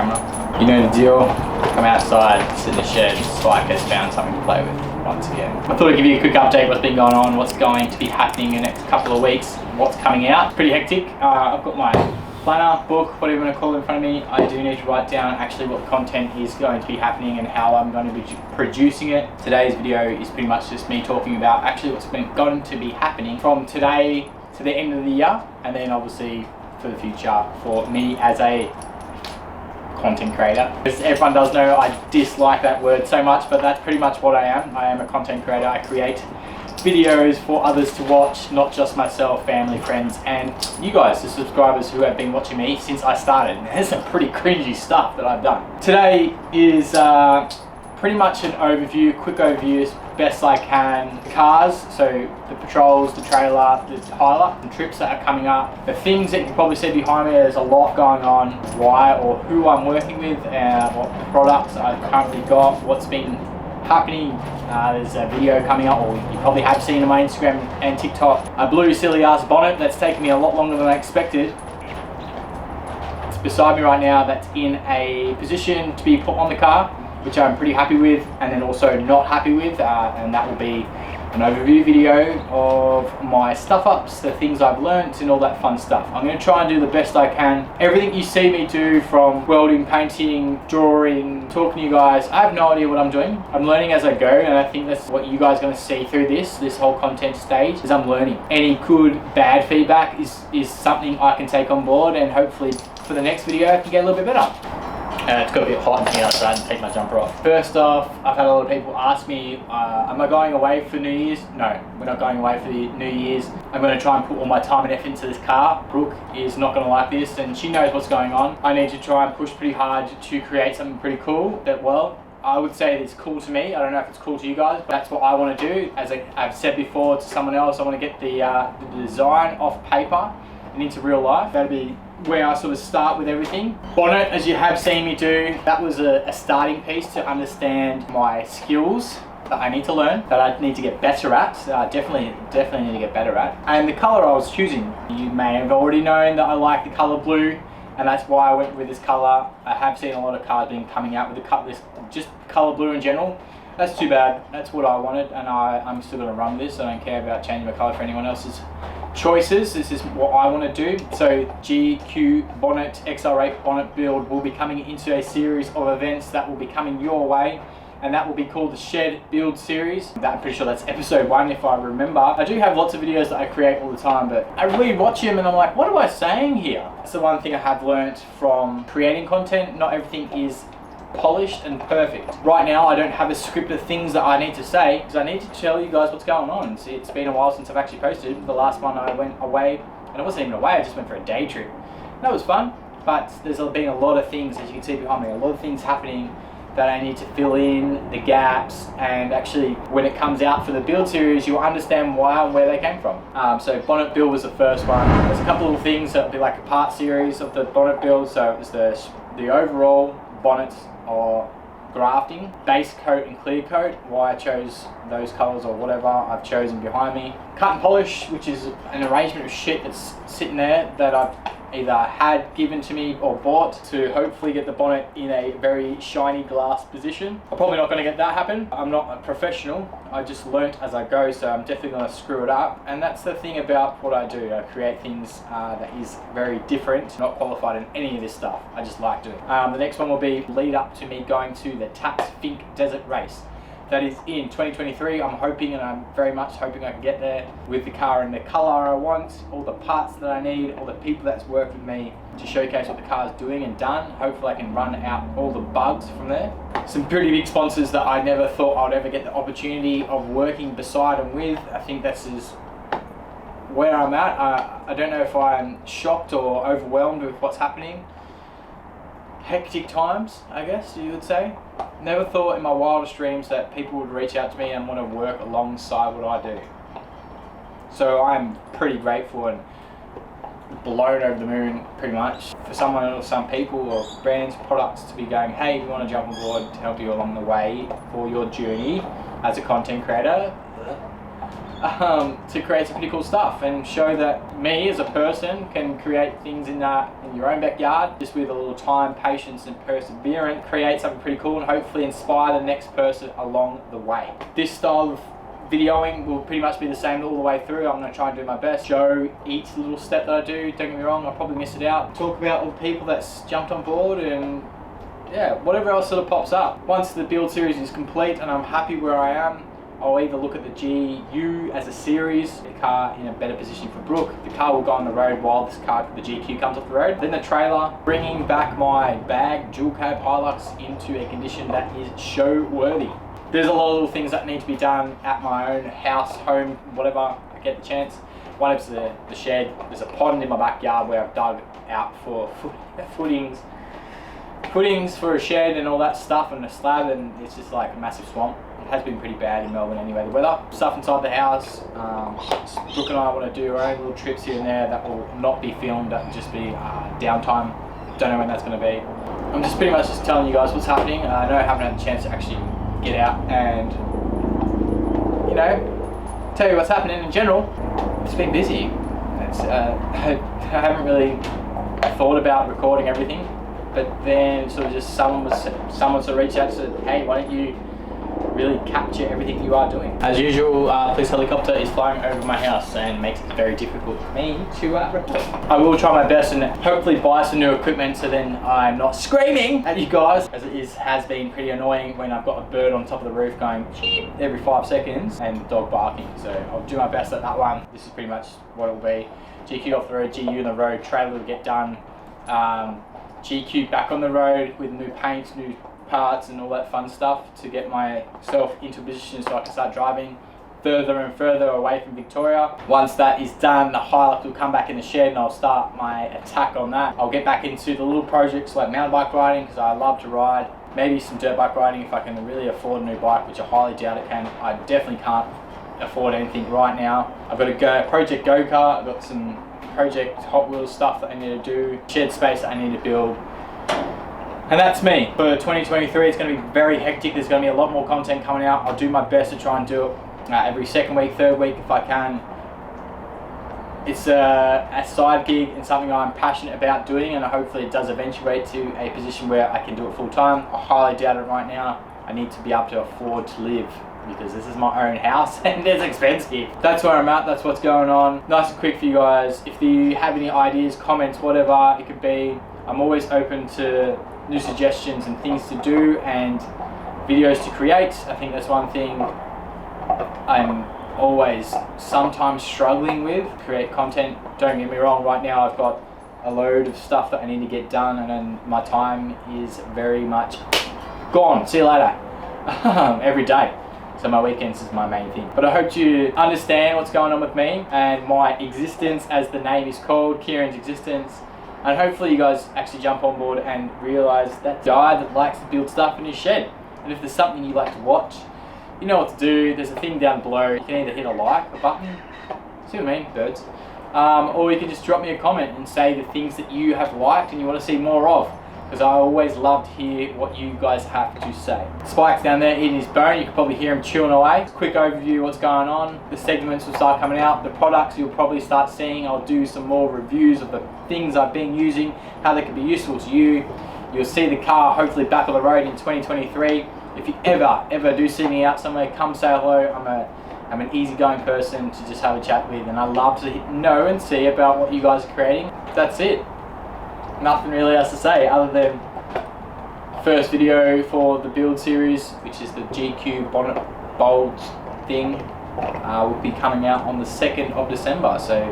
camera. You know the deal. Come outside, sit in the shed. Spike has found something to play with once again. I thought I'd give you a quick update what's been going on, what's going to be happening in the next couple of weeks, what's coming out. It's pretty hectic. I've got my planner, book, whatever you want to call it in front of me. I do need to write down actually what the content is going to be happening and how I'm going to be producing it. Today's video is pretty much just me talking about actually what's going to be happening from today to the end of the year, and then obviously for the future for me as a content creator. As everyone does know, I dislike that word so much, but that's pretty much what I am. I am a content creator. I create videos for others to watch, not just myself, family, friends, and you guys, the subscribers who have been watching me since I started. There's some pretty cringy stuff that I've done. Today is pretty much an overview, quick overview as best I can. The cars, so the patrols, the trailer, the highlight, the trips that are coming up, the things that you can probably see behind me. There's a lot going on, why or who I'm working with, what products I've currently got, what's been happening. There's a video coming up, or you probably have seen on my Instagram and TikTok, a blue silly ass bonnet that's taken me a lot longer than I expected. It's beside me right now. That's in a position to be put on the car, which I'm pretty happy with, and then also not happy with, and that will be an overview video of my stuff ups, the things I've learnt and all that fun stuff. I'm going to try and do the best I can. Everything you see me do, from welding, painting, drawing, talking to you guys, I have no idea what I'm doing. I'm learning as I go, and I think that's what you guys are going to see through this whole content stage, is I'm learning. Any good, bad feedback is something I can take on board, and hopefully for the next video I can get a little bit better. It's got a bit hot in here, so I had to take my jumper off. First off, I've had a lot of people ask me, am I going away for New Year's? No, we're not going away for the New Year's. I'm going to try and put all my time and effort into this car. Brooke is not going to like this, and she knows what's going on. I need to try and push pretty hard to create something pretty cool that, well, I would say it's cool to me. I don't know if it's cool to you guys, but that's what I want to do. As I've said before to someone else, I want to get the design off paper and into real life. That'll be where I sort of start with everything. Bonnet, as you have seen me do, that was a starting piece to understand my skills that I need to learn, that I need to get better at. Definitely need to get better at. And the color I was choosing, you may have already known that I like the color blue, and that's why I went with this color. I have seen a lot of cars being coming out with this just color blue in general. That's too bad. That's what I wanted, and I'm still going to run this. I don't care about changing my color for anyone else's choices. This is what I want to do. So GQ bonnet, XR8 bonnet build will be coming into a series of events that will be coming your way, and that will be called the Shed Build Series. I'm pretty sure that's episode 1 if I remember. I do have lots of videos that I create all the time, but I really watch them and I'm like, what am I saying here? That's the one thing I have learnt from creating content. Not everything is polished and perfect. Right now I don't have a script of things that I need to say, because I need to tell you guys what's going on. See, it's been a while since I've actually posted. The last one I went away, and it wasn't even away, I just went for a day trip. That was fun, but there's been a lot of things, as you can see behind me, a lot of things happening that I need to fill in the gaps, and actually when it comes out for the build series you'll understand why and where they came from. So bonnet build was the first one. There's a couple of things that will be like a part series of the bonnet build. So it was the overall bonnet or grafting, base coat and clear coat, why I chose those colours or whatever I've chosen behind me. Cut and polish, which is an arrangement of shit that's sitting there that I've either had given to me or bought to hopefully get the bonnet in a very shiny glass position. I'm probably not going to get that happen. I'm not a professional. I just learnt as I go, so I'm definitely going to screw it up. And that's the thing about what I do. I create things that is very different. Not qualified in any of this stuff. I just like doing it. The next one will be lead up to me going to the Taps Fink Desert Race. That is in 2023. I'm hoping, and I'm very much hoping I can get there with the car in the colour I want, all the parts that I need, all the people that's worked with me to showcase what the car is doing and done. Hopefully I can run out all the bugs from there. Some pretty big sponsors that I never thought I'd ever get the opportunity of working beside and with. I think this is where I'm at. I don't know if I'm shocked or overwhelmed with what's happening. Hectic times, I guess you would say. Never thought in my wildest dreams that people would reach out to me and want to work alongside what I do. So I'm pretty grateful and blown over the moon, pretty much, for someone or some people or brands, products to be going, hey, we want to jump on board to help you along the way for your journey as a content creator. to create some pretty cool stuff and show that me as a person can create things in your own backyard, just with a little time, patience and perseverance, create something pretty cool and hopefully inspire the next person along the way. This style of videoing will pretty much be the same all the way through. I'm going to try and do my best, show each little step that I do. Don't get me wrong, I'll probably miss it out. Talk about all the people that's jumped on board and yeah, whatever else sort of pops up. Once the build series is complete and I'm happy where I am, I'll either look at the GU as a series, the car in a better position for Brooke. The car will go on the road while this car, the GQ, comes off the road. Then the trailer, bringing back my bag dual cab Hilux into a condition that is show worthy. There's a lot of little things that need to be done at my own house, home, whatever I get the chance. One is the shed. There's a pond in my backyard where I've dug out for footings for a shed and all that stuff and a slab, and it's just like a massive swamp. It has been pretty bad in Melbourne anyway, the weather. Stuff inside the house. Brooke and I want to do our own little trips here and there that will not be filmed, that will just be downtime. Don't know when that's going to be. I'm just pretty much just telling you guys what's happening. I know I haven't had a chance to actually get out and, you know, tell you what's happening in general. It's been busy. I haven't really thought about recording everything, but then sort of just someone sort of reached out and said, hey, why don't you really capture everything you are doing. As usual, police helicopter is flying over my house and makes it very difficult for me to record. I will try my best and hopefully buy some new equipment so then I'm not screaming at you guys, as it has been pretty annoying when I've got a bird on top of the roof going cheep every 5 seconds and dog barking. So I'll do my best at that one. This is pretty much what it will be. GQ off the road, GU on the road, trailer will get done. GQ back on the road with new paints, new parts and all that fun stuff to get myself into a position so I can start driving further and further away from Victoria. Once that is done, the Hilux will come back in the shed and I'll start my attack on that. I'll get back into the little projects like mountain bike riding, because I love to ride. Maybe some dirt bike riding if I can really afford a new bike, which I highly doubt it can. I definitely can't afford anything right now. I've got a project go-kart, I've got some project Hot Wheels stuff that I need to do, shed space that I need to build. And that's me. For 2023, it's going to be very hectic. There's going to be a lot more content coming out. I'll do my best to try and do it every second week, third week if I can. It's a side gig and something I'm passionate about doing, and hopefully it does eventuate to a position where I can do it full time. I highly doubt it right now. I need to be able to afford to live, because this is my own house and it's expensive. That's where I'm at, that's what's going on. Nice and quick for you guys. If you have any ideas, comments, whatever it could be, I'm always open to new suggestions and things to do and videos to create. I think that's one thing I'm always sometimes struggling with, create content. Don't get me wrong, right now I've got a load of stuff that I need to get done and then my time is very much gone. See you later. Every day. So my weekends is my main thing. But I hope you understand what's going on with me and my existence, as the name is called, Kieran's Existence. And hopefully you guys actually jump on board and realise that guy that likes to build stuff in his shed. And if there's something you like to watch, you know what to do. There's a thing down below. You can either hit a like, a button, see what I mean, birds. Or you can just drop me a comment and say the things that you have liked and you want to see more of. Because I always love to hear what you guys have to say. Spike's down there eating his bone. You can probably hear him chewing away. Quick overview of what's going on. The segments will start coming out. The products you'll probably start seeing. I'll do some more reviews of the things I've been using, how they can be useful to you. You'll see the car hopefully back on the road in 2023. If you ever do see me out somewhere, come say hello. I'm an easygoing person to just have a chat with, and I love to know and see about what you guys are creating. That's it. Nothing really else to say other than first video for the build series, which is the GQ bonnet bulge thing, will be coming out on the 2nd of December. So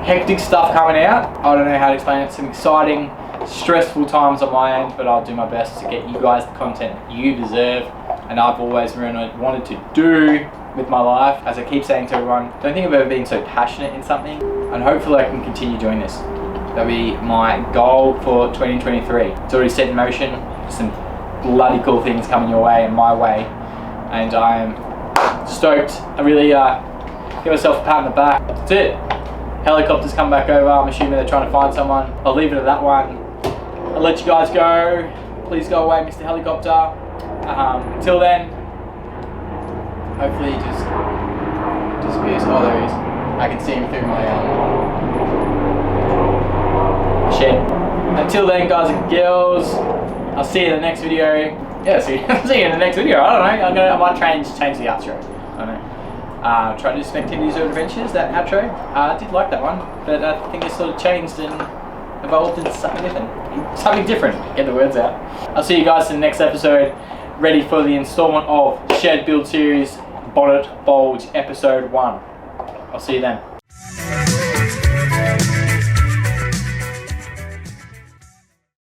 hectic stuff coming out. I don't know how to explain it. Some exciting, stressful times on my end, but I'll do my best to get you guys the content that you deserve and I've always really wanted to do with my life. As I keep saying to everyone, I don't think I've ever been so passionate in something, and hopefully I can continue doing this. That'll be my goal for 2023. It's already set in motion. Some bloody cool things coming your way and my way, and I'm stoked. I really give myself a pat on the back. That's it. Helicopters come back over. I'm assuming they're trying to find someone. I'll leave it at that one. I'll let you guys go. Please go away, Mr. Helicopter. Until then, hopefully just he is. Oh, there he is. I can see him through my shed. Until then, guys and girls, I'll see you in the next video. Yeah, see you in the next video. I don't know. I might change the outro. I don't know. Try to do some activities or adventures. That outro. I did like that one, but I think it sort of changed and evolved into something different. Get the words out. I'll see you guys in the next episode. Ready for the installment of Shed Build Series Bonnet Bulge Episode 1. I'll see you then.